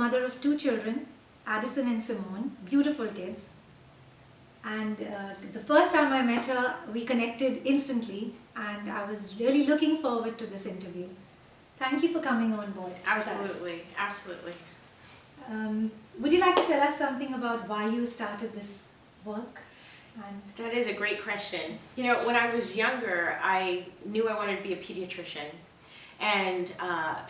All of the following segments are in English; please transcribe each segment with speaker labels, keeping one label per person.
Speaker 1: mother of 2 children, Addison and Simone, beautiful kids. And the first time I met her, we connected instantly, and I was really looking forward to this interview. Thank you for coming on board.
Speaker 2: Absolutely, absolutely.
Speaker 1: Would you like to tell us something about why you started this work? And
Speaker 2: That is a great question. You know, when I was younger, I knew I wanted to be a pediatrician. And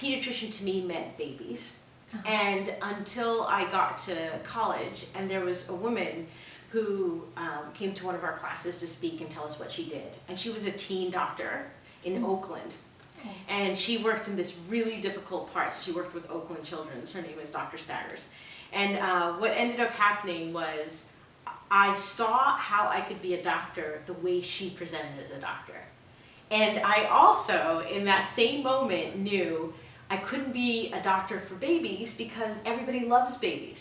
Speaker 2: pediatrician to me meant babies. And until I got to college, and there was a woman who came to one of our classes to speak and tell us what she did. And she was a teen doctor in Oakland. And she worked in this really difficult part. So she worked with Oakland children. Her name is Dr. Staggers. And what ended up happening was I saw how I could be a doctor the way she presented as a doctor. And I also, in that same moment, knew I couldn't be a doctor for babies because everybody loves babies.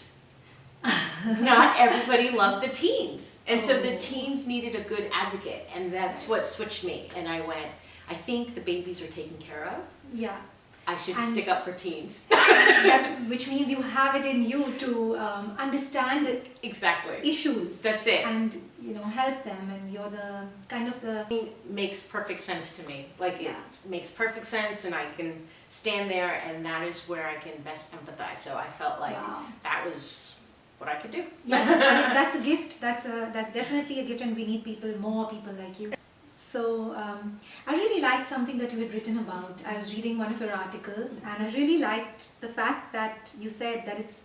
Speaker 2: Not everybody loved the teens. And so the teens needed a good advocate, and that's what switched me. And I went, I think the babies are taken care of.
Speaker 1: yeah.
Speaker 2: I should stick up for teens.
Speaker 1: Which means you have it in you to understand
Speaker 2: Exactly.
Speaker 1: issues.
Speaker 2: That's it.
Speaker 1: And help them, and you're the kind of the
Speaker 2: It makes perfect sense to me. Like it makes perfect sense, and I can stand there, and that is where I can best empathize. So I felt like that was what I could do.
Speaker 1: Yeah, I mean, that's a gift. That's definitely a gift, and we need more people like you. So I really liked something that you had written about. I was reading one of your articles, and I really liked the fact that you said that it's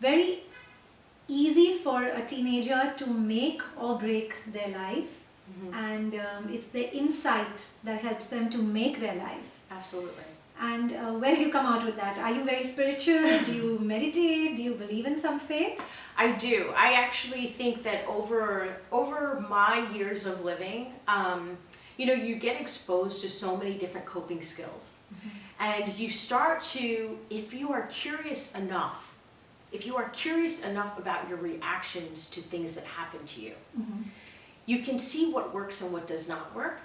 Speaker 1: very easy for a teenager to make or break their life, and it's the insight that helps them to make their life.
Speaker 2: Absolutely.
Speaker 1: And where did you come out with that? Are you very spiritual? Do you meditate? Do you believe in some faith?
Speaker 2: I do. I actually think that over my years of living, you get exposed to so many different coping skills. And you start to, if you are curious enough about your reactions to things that happen to you, you can see what works and what does not work.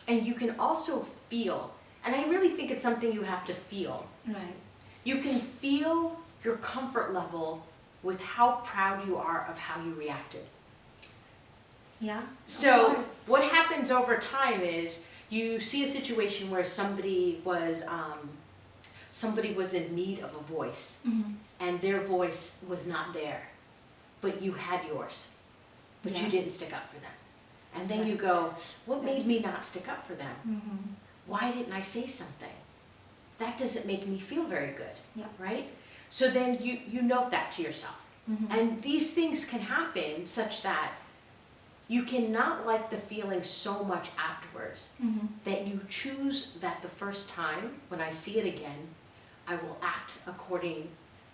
Speaker 2: And you can also feel, and I really think it's something you have to feel.
Speaker 1: Right.
Speaker 2: You can feel your comfort level with how proud you are of how you reacted.
Speaker 1: Yeah.
Speaker 2: So what happens over time is you see a situation where somebody was in need of a voice, and their voice was not there, but you had yours, but you didn't stick up for them. And then you go, what made me not stick up for them? Why didn't I say something? That doesn't make me feel very good, right? So then you note that to yourself. And these things can happen such that you cannot like the feeling so much afterwards that you choose that the first time, when I see it again, I will act according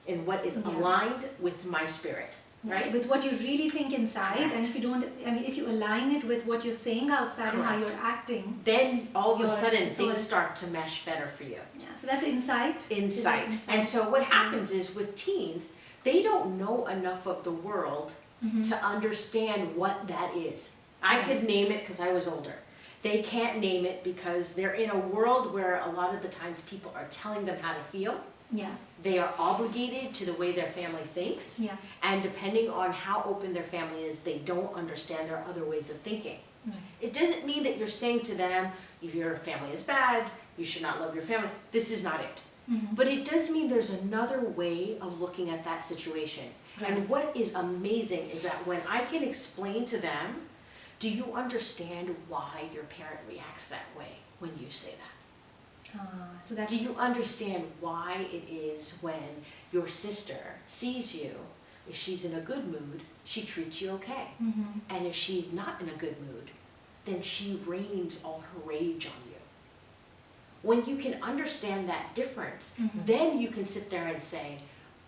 Speaker 2: in what is aligned with my spirit. Right?
Speaker 1: With what you really think inside. Correct. And if you don't, if you align it with what you're saying outside and how you're acting,
Speaker 2: then all of a sudden things start to mesh better for you.
Speaker 1: Yeah, so that's insight.
Speaker 2: Insight. And so what happens is with teens, they don't know enough of the world to understand what that is. I could name it because I was older. They can't name it because they're in a world where a lot of the times people are telling them how to feel.
Speaker 1: Yeah.
Speaker 2: They are obligated to the way their family thinks.
Speaker 1: Yeah.
Speaker 2: And depending on how open their family is, they don't understand their other ways of thinking.
Speaker 1: Right.
Speaker 2: It doesn't mean that you're saying to them, your family is bad, you should not love your family. This is not it. But it does mean there's another way of looking at that situation. Right. And what is amazing is that when I can explain to them, do you understand why your parent reacts that way when you say that?
Speaker 1: So that's
Speaker 2: do you understand why it is when your sister sees you, if she's in a good mood, she treats you okay. And if she's not in a good mood, then she rains all her rage on you. When you can understand that difference, then you can sit there and say,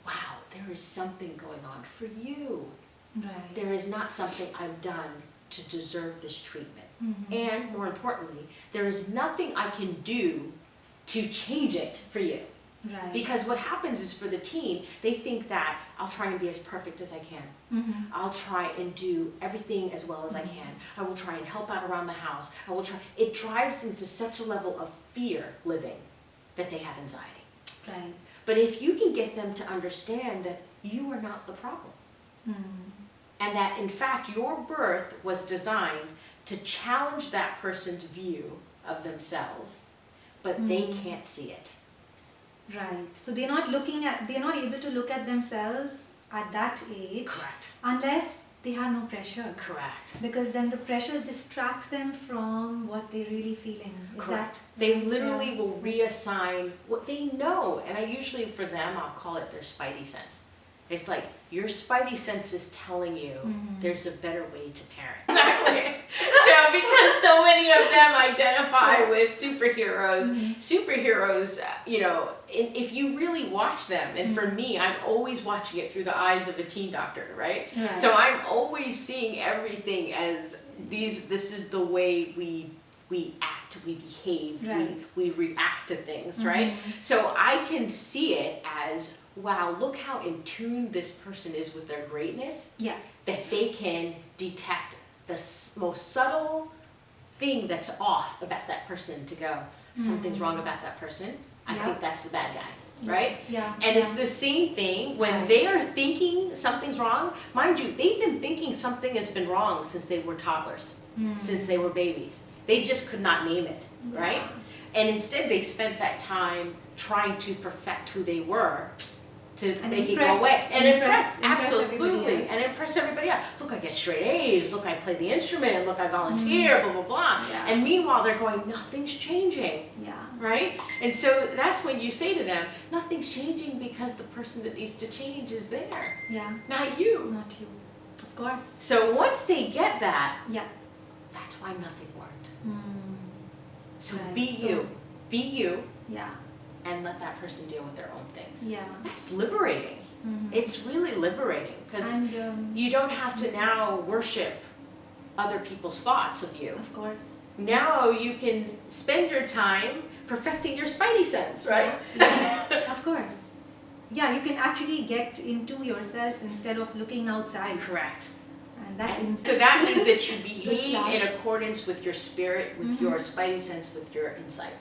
Speaker 2: wow, there is something going on for you.
Speaker 1: Right.
Speaker 2: There is not something I've done to deserve this treatment. And more importantly, there is nothing I can do to change it for you.
Speaker 1: Right.
Speaker 2: Because what happens is for the teen, they think that I'll try and be as perfect as I can. I'll try and do everything as well as I can. I will try and help out around the house. I will try. It drives into such a level of fear living that they have anxiety.
Speaker 1: Right.
Speaker 2: But if you can get them to understand that you are not the problem, and that in fact your birth was designed to challenge that person's view of themselves, but they can't see it.
Speaker 1: Right. So they're not able to look at themselves at that age.
Speaker 2: Correct.
Speaker 1: Unless they have no pressure.
Speaker 2: Correct.
Speaker 1: Because then the pressures distract them from what they're really feeling.
Speaker 2: Correct. They literally will reassign what they know. And I usually, for them, I'll call it their spidey sense. It's like your spidey sense is telling you there's a better way to parent. Exactly. So because so many of them identify with superheroes, superheroes, you know, if you really watch them, and for me, I'm always watching it through the eyes of a teen doctor, right? So I'm always seeing everything as this is the way we act, we behave, we react to things, right? So I can see it as, wow, look how in tune this person is with their greatness, that they can detect the most subtle thing that's off about that person to go, something's wrong about that person, I think that's the bad guy, right? And it's the same thing when they are thinking something's wrong. Mind you, they've been thinking something has been wrong since they were toddlers, since they were babies. They just could not name it, right? And instead they spent that time trying to perfect who they were to make it go away. And impress absolutely. And impress everybody else. Look, I get straight A's. Look, I play the instrument. Look, I volunteer, blah, blah, blah. And meanwhile, they're going, nothing's changing. Right? And so that's when you say to them, nothing's changing because the person that needs to change is there. Not you.
Speaker 1: Not you. Of course.
Speaker 2: So once they get that, that's why nothing worked. So be you. Be you. And let that person deal with their own things. That's liberating. It's really liberating because you don't have to now worship other people's thoughts of you.
Speaker 1: Of course.
Speaker 2: Now you can spend your time perfecting your spidey sense, right?
Speaker 1: Of course. Yeah, you can actually get into yourself instead of looking outside.
Speaker 2: Correct.
Speaker 1: And that's
Speaker 2: so that means that you behave in accordance with your spirit, with your spidey sense, with your insight.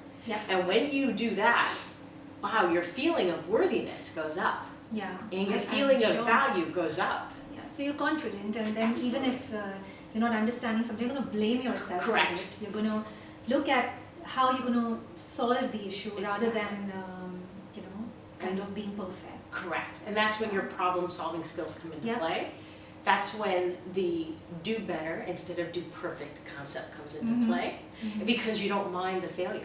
Speaker 2: And when you do that, wow, your feeling of worthiness goes up. And your feeling of value goes up.
Speaker 1: So you're confident, and then even if you're not understanding something, you're going to blame yourself.
Speaker 2: Correct.
Speaker 1: For it. You're going to look at how you're going to solve the issue rather than, kind of being perfect.
Speaker 2: Correct. And that's when your problem-solving skills come into play. That's when the do better instead of do perfect concept comes into play, because you don't mind the failure.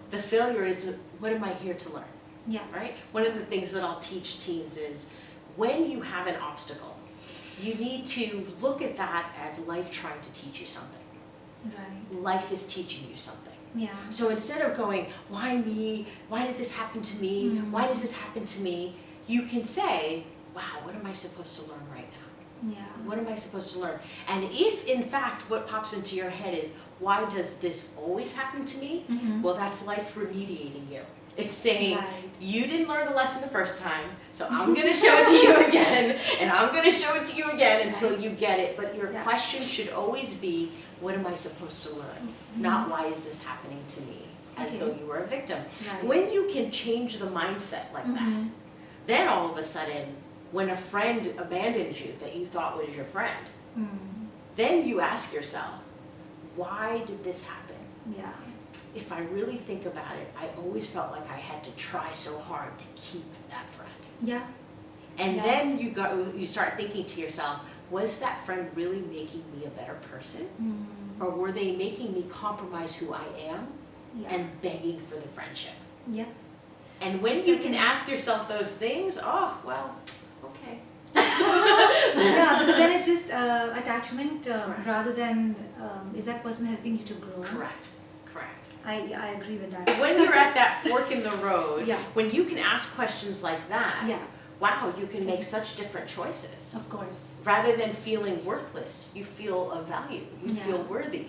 Speaker 2: The failure is, what am I here to learn? Right? One of the things that I'll teach teens is, when you have an obstacle, you need to look at that as life trying to teach you something. Life is teaching you something. So instead of going, why me? Why did this happen to me? Why does this happen to me? You can say, wow, what am I supposed to learn right now? What am I supposed to learn? And if, in fact, what pops into your head is, why does this always happen to me? Well, that's life remediating you. It's saying, you didn't learn the lesson the first time, so I'm going to show it to you again, and I'm going to show it to you again until you get it. But your question should always be, what am I supposed to learn? Not, why is this happening to me? As though you were a victim. When you can change the mindset like that, then all of a sudden, when a friend abandons you that you thought was your friend, then you ask yourself, why did this happen? If I really think about it, I always felt like I had to try so hard to keep that friend. And then you start thinking to yourself, was that friend really making me a better person? Or were they making me compromise who I am and begging for the friendship? And when you can ask yourself those things, oh, well, okay.
Speaker 1: Because then it's just attachment rather than is that person helping you to grow?
Speaker 2: Correct.
Speaker 1: I agree with that.
Speaker 2: When you're at that fork in the road, when you can ask questions like that, wow, you can make such different choices.
Speaker 1: Of course.
Speaker 2: Rather than feeling worthless, you feel of value. You feel worthy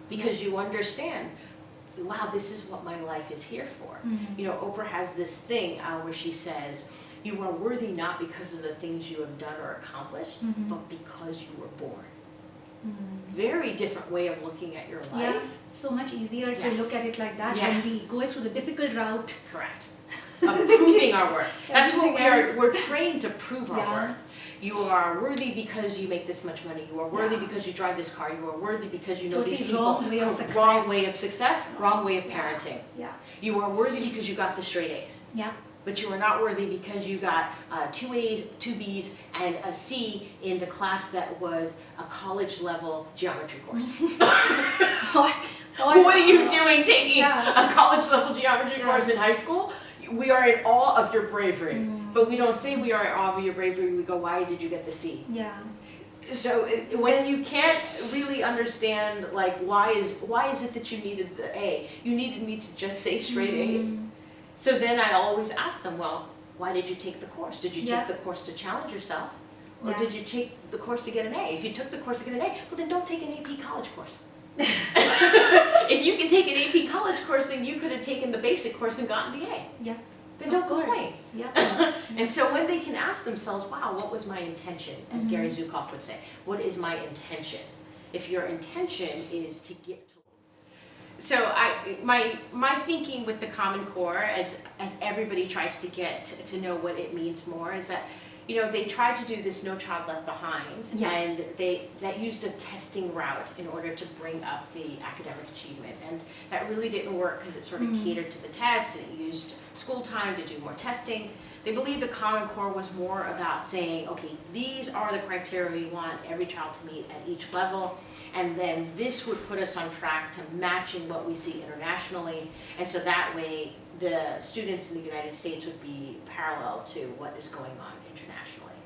Speaker 2: because you understand, wow, this is what my life is here for. You know, Oprah has this thing where she says, you are worthy not because of the things you have done or accomplished, but because you were born. Very different way of looking at your life.
Speaker 1: So much easier to look at it like that when we go through the difficult route.
Speaker 2: Correct. proving our worth. That's what
Speaker 1: Everything
Speaker 2: we are.
Speaker 1: else.
Speaker 2: We're trained to prove our
Speaker 1: Yeah.
Speaker 2: worth. You are worthy because you make this much money. You are worthy
Speaker 1: Yeah.
Speaker 2: because you drive this car. You are worthy because you know
Speaker 1: Totally
Speaker 2: these people.
Speaker 1: wrong way of success.
Speaker 2: Wrong way of success. Wrong way of
Speaker 1: Yeah.
Speaker 2: parenting.
Speaker 1: Yeah.
Speaker 2: You are worthy because you got the straight A's.
Speaker 1: Yeah.
Speaker 2: But you are not worthy because you got 2 A's, 2 B's, and a C in the class that was a college level geometry course.
Speaker 1: What?
Speaker 2: What are you doing taking
Speaker 1: Yeah.
Speaker 2: a college level geometry
Speaker 1: Yeah.
Speaker 2: course in high school? We are in awe of your bravery.
Speaker 1: Mm.
Speaker 2: But we don't say we are in awe of your bravery, we go, why did you get the C?
Speaker 1: Yeah.
Speaker 2: So when you can't really understand, like, why is it that you needed the A? You needed me to just say straight A's. So then I always ask them, well, why did you take the course? Did you
Speaker 1: Yeah.
Speaker 2: take the course to challenge yourself? Or
Speaker 1: Yeah.
Speaker 2: did you take the course to get an A? If you took the course to get an A, well then don't take an AP college course. If you can take an AP college course, then you could have taken the basic course and gotten the A.
Speaker 1: Yeah.
Speaker 2: Then
Speaker 1: Of
Speaker 2: don't
Speaker 1: course.
Speaker 2: complain.
Speaker 1: Yeah.
Speaker 2: And so when they can ask themselves, wow, what was my intention? As
Speaker 1: Mhm.
Speaker 2: Gary Zukav would say, what is my intention? If your intention is to get to... So my thinking with the Common Core, as everybody tries to get to know what it means more, is that, you know, they tried to do this No Child Left Behind,
Speaker 1: Yeah.
Speaker 2: and that used a testing route in order to bring up the academic achievement, and that really didn't work because it sort of catered to the test, and it used school time to do more testing. They believe the Common Core was more about saying, okay, these are the criteria we want every child to meet at each level, and then this would put us on track to matching what we see internationally, and so that way the students in the United States would be parallel to what is going on internationally.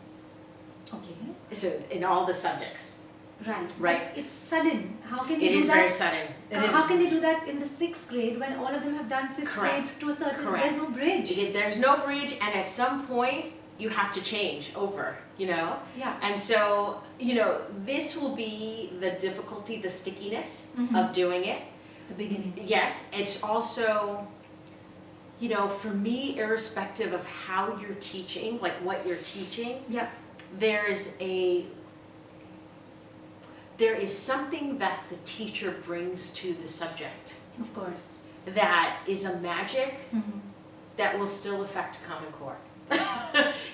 Speaker 1: Okay.
Speaker 2: So in all the subjects.
Speaker 1: Right.
Speaker 2: Right.
Speaker 1: But it's sudden. How can they
Speaker 2: It
Speaker 1: do
Speaker 2: is
Speaker 1: that?
Speaker 2: very sudden. It is-
Speaker 1: How can they do that in the 6th grade when all of them have done 5th grade
Speaker 2: Correct.
Speaker 1: to a certain?
Speaker 2: Correct.
Speaker 1: There's no bridge.
Speaker 2: There's no bridge, and at some point you have to change over, you know?
Speaker 1: Yeah.
Speaker 2: And so, you know, this will be the difficulty, the stickiness
Speaker 1: Mhm.
Speaker 2: of doing it.
Speaker 1: The beginning.
Speaker 2: Yes, it's also, you know, for me, irrespective of how you're teaching, like what you're teaching,
Speaker 1: Yeah.
Speaker 2: there is something that the teacher brings to the subject
Speaker 1: Of course.
Speaker 2: that is a magic
Speaker 1: Mhm.
Speaker 2: that will still affect Common Core.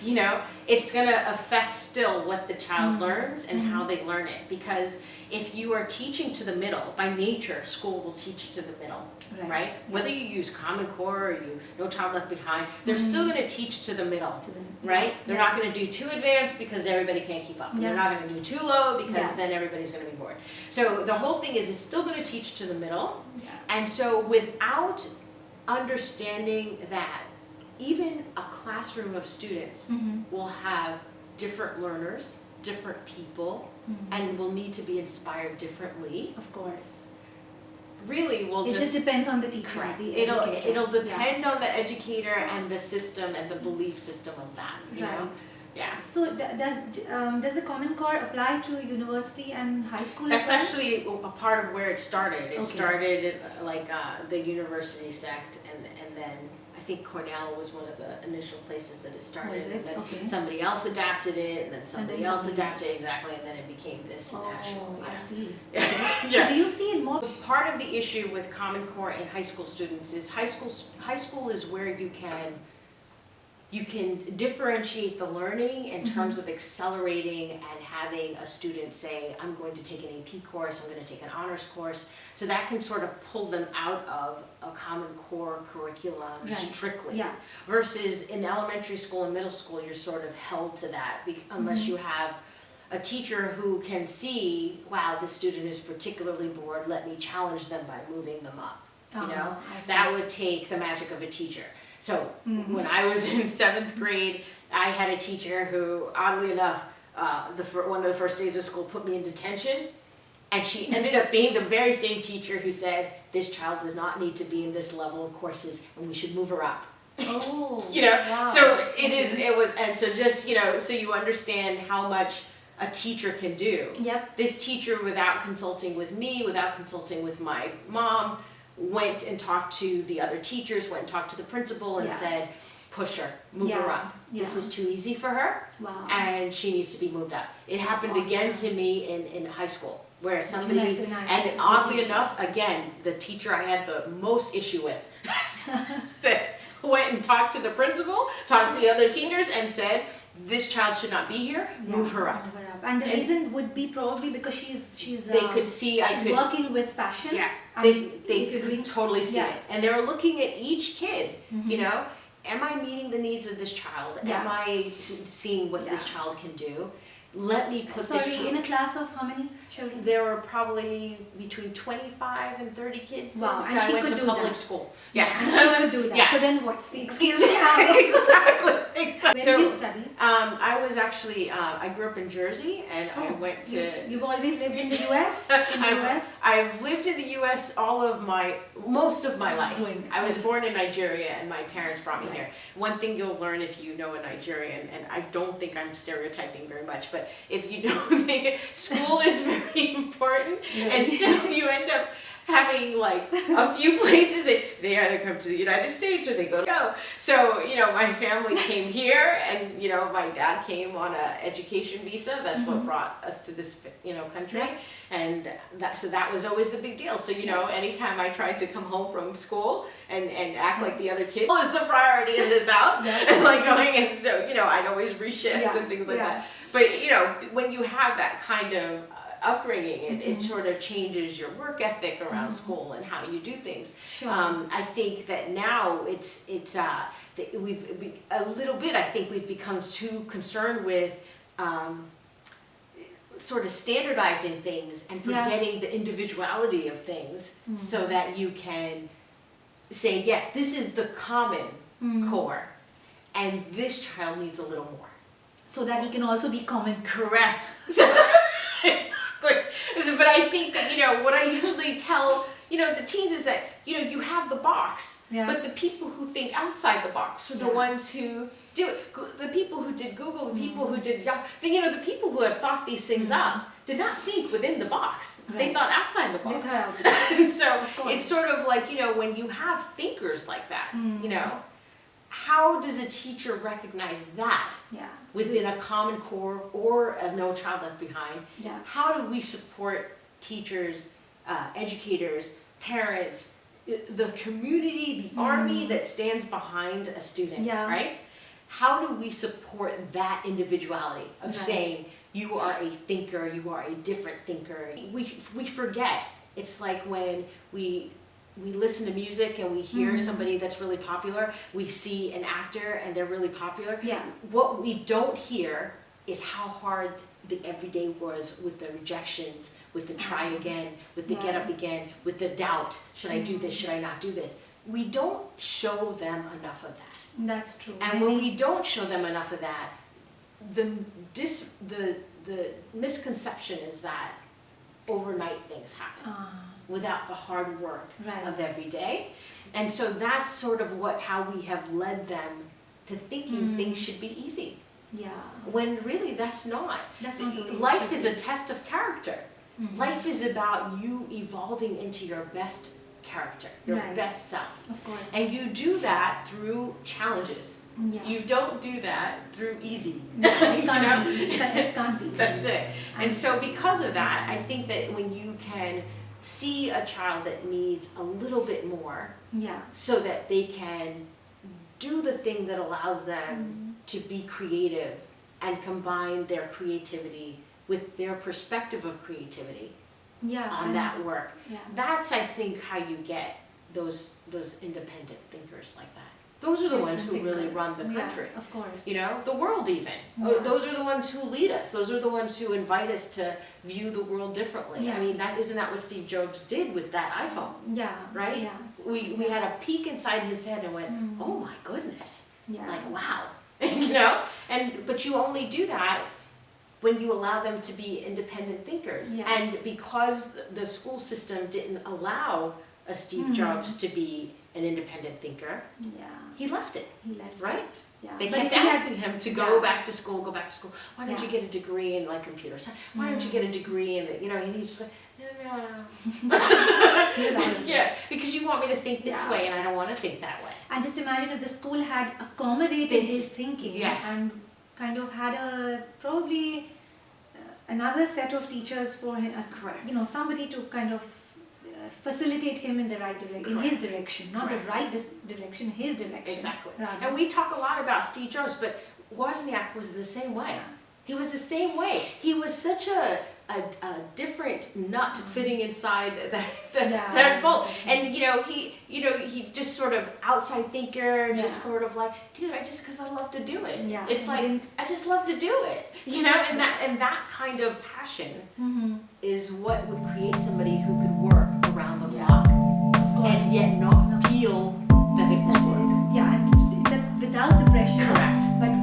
Speaker 2: You know, it's going to affect still what the child learns and how they learn it, because if you are teaching to the middle, by nature, school will teach to the middle, right? Whether you use Common Core or you No Child Left Behind, they're still going to teach to the middle,
Speaker 1: To the-
Speaker 2: right? They're
Speaker 1: Yeah.
Speaker 2: not going to do too advanced because everybody can't keep up. And
Speaker 1: Yeah.
Speaker 2: they're not going to do too low because
Speaker 1: Yeah.
Speaker 2: then everybody's going to be bored. So the whole thing is it's still going to teach to the middle.
Speaker 1: Yeah.
Speaker 2: And so without understanding that even a classroom of students
Speaker 1: Mhm.
Speaker 2: will have different learners, different people,
Speaker 1: Mhm.
Speaker 2: and will need to be inspired differently,
Speaker 1: Of course.
Speaker 2: really will
Speaker 1: It just depends on the teacher,
Speaker 2: correct.
Speaker 1: the
Speaker 2: It'll
Speaker 1: educator.
Speaker 2: depend on the educator and the system and the belief system of that, you know?
Speaker 1: Right.
Speaker 2: Yeah.
Speaker 1: So does the Common Core apply to university and high school
Speaker 2: That's
Speaker 1: as well?
Speaker 2: actually a part of where it started. It
Speaker 1: Okay.
Speaker 2: started like the university sect, and then I think Cornell was one of the initial places that it started.
Speaker 1: Was it?
Speaker 2: And then
Speaker 1: Okay.
Speaker 2: somebody else adapted it, and then somebody else
Speaker 1: somebody
Speaker 2: adapted it,
Speaker 1: else.
Speaker 2: exactly, and then it became this national.
Speaker 1: Oh, I see.
Speaker 2: Yeah.
Speaker 1: So do you see it more?
Speaker 2: Part of the issue with Common Core in high school students is high school is where you can differentiate the learning in terms of accelerating and having a student say, I'm going to take an AP course, I'm going to take an honors course. So that can sort of pull them out of a Common Core curriculum
Speaker 1: Right.
Speaker 2: strictly.
Speaker 1: Yeah.
Speaker 2: Versus in elementary school and middle school, you're sort of held to that unless you have a teacher who can see, wow, this student is particularly bored, let me challenge them by moving them up. You know,
Speaker 1: I see.
Speaker 2: that would take the magic of a teacher. So when I was in 7th grade, I had a teacher who, oddly enough, one of the first days of school put me in detention, and she ended up being the very same teacher who said, this child does not need to be in this level of courses, and we should move her up.
Speaker 1: Oh,
Speaker 2: You know,
Speaker 1: wow.
Speaker 2: so and so just, you know, so you understand how much a teacher can do.
Speaker 1: Yep.
Speaker 2: This teacher, without consulting with me, without consulting with my mom, went and talked to the other teachers, went and talked to the principal and
Speaker 1: Yeah.
Speaker 2: said, push her, move her
Speaker 1: Yeah.
Speaker 2: up. This
Speaker 1: Yeah.
Speaker 2: is too easy for her,
Speaker 1: Wow.
Speaker 2: and she needs to be moved up. It happened again to me in high school, where somebody,
Speaker 1: met a nice
Speaker 2: and oddly
Speaker 1: teacher.
Speaker 2: enough, again, the teacher I had the most issue with said, went and talked to the principal, talked to the other teachers, and said, this child should not be here, move her up.
Speaker 1: Move her up. And the reason would be probably because she's
Speaker 2: They could see,
Speaker 1: she's working with passion.
Speaker 2: Yeah,
Speaker 1: and
Speaker 2: they
Speaker 1: if you're doing,
Speaker 2: could totally see it. And they were looking at each kid,
Speaker 1: Mm-hmm.
Speaker 2: you know, am I meeting the needs of this child?
Speaker 1: Yeah.
Speaker 2: Am I seeing what this child can do? Let me put this
Speaker 1: Sorry,
Speaker 2: child.
Speaker 1: in a class of how many children?
Speaker 2: There were probably between 25 and 30 kids.
Speaker 1: Wow, and
Speaker 2: I
Speaker 1: she
Speaker 2: went
Speaker 1: could
Speaker 2: to
Speaker 1: do
Speaker 2: public
Speaker 1: that.
Speaker 2: school. Yeah,
Speaker 1: And she could do that.
Speaker 2: Yeah.
Speaker 1: So then what's the excuse you have?
Speaker 2: exactly.
Speaker 1: Where
Speaker 2: So,
Speaker 1: did you study?
Speaker 2: I was actually, I grew up in Jersey, and I went to.
Speaker 1: You've always lived in the US? In the US?
Speaker 2: I've lived in the U.S. most of my life.
Speaker 1: Going-
Speaker 2: I was born in Nigeria, and my parents brought me here. One thing you'll learn if you know a Nigerian, and I don't think I'm stereotyping very much, but if you know, school is very important, and so you end up having like a few places they either come to the United States or they go. So, you know, my family came here, and, you know, my dad came on a education visa. That's what brought us to this, you know, country.
Speaker 1: Yeah.
Speaker 2: And that was always a big deal. So, you know, anytime I tried to come home from school and act like the other kid was the priority in this house, and like going, and so, you know, I'd always reshift and things like that. But, you know, when you have that kind of upbringing, it sort of changes your work ethic around school and how you do things.
Speaker 1: Sure.
Speaker 2: I think that now we've a little bit. I think we've become too concerned with sort of standardizing things and forgetting the individuality of things, so that you can say, yes, this is the common core, and this child needs a little more.
Speaker 1: So that he can also be common.
Speaker 2: Correct. Exactly. But I think that, you know, what I usually tell, you know, the teens is that, you know, you have the box, but the people who think outside the box are the ones who do it. The people who did Google, the people who did Yahoo, you know, the people who have thought these things up did not think within the box.
Speaker 1: Right.
Speaker 2: They thought outside the box. And so it's sort of like, you know, when you have thinkers like that, you know, how does a teacher recognize that within a common core or a No Child Left Behind? How do we support teachers, educators, parents, the community, the army that stands behind a student, right? How do we support that individuality of saying, you are a thinker, you are a different thinker? We forget. It's like when we listen to music and we hear somebody that's really popular, we see an actor and they're really popular. What we don't hear is how hard the everyday was with the rejections, with the try again, with the get up again, with the doubt. Should I do this? Should I not do this? We don't show them enough of that.
Speaker 1: That's true.
Speaker 2: And when we don't show them enough of that, the misconception is that overnight things happen without the hard work of every day. And so that's sort of how we have led them to thinking things should be easy. When really that's not.
Speaker 1: That's not the way
Speaker 2: Life is a test of character. Life is about you evolving into your best character, your best self.
Speaker 1: Of course.
Speaker 2: And you do that through challenges. You don't do that through easy.
Speaker 1: It can't be. It can't be.
Speaker 2: That's it. And so because of that, I think that when you can see a child that needs a little bit more, so that they can do the thing that allows them to be creative and combine their creativity with their perspective of creativity on that work. That's, I think, how you get those independent thinkers like that. Those are the ones who really run the country.
Speaker 1: Of course.
Speaker 2: You know, the world even. Those are the ones who lead us. Those are the ones who invite us to view the world differently. I mean, isn't that what Steve Jobs did with that iPhone? Right? We had a peek inside his head and went, oh my goodness. Like, wow. You know? But you only do that when you allow them to be independent thinkers. And because the school system didn't allow a Steve Jobs to be an independent thinker, he left it. Right? They kept asking him to go back to school, go back to school. Why don't you get a degree in like computer science? Why don't you get a degree in the, you know, and he's just like, no. Because you want me to think this way and I don't want to think that way.
Speaker 1: And just imagine if the school had accommodated his thinking and kind of had another set of teachers for him, you know, somebody to kind of facilitate him in the right direction, in his direction, not
Speaker 2: Correct.
Speaker 1: the right direction, his direction.
Speaker 2: Exactly.
Speaker 1: rather.
Speaker 2: And we talk a lot about Steve Jobs, but Wozniak was the same way. He was the same way. He was such a different nut fitting inside that bolt. And he just sort of outside thinker, just sort of like, dude, because I love to do it.
Speaker 1: Yeah.
Speaker 2: It's like I just love to do it. And that kind of passion is what would create somebody who could work around the clock and yet not feel that it was work.
Speaker 1: Yeah, and that without the pressure,
Speaker 2: Correct.
Speaker 1: but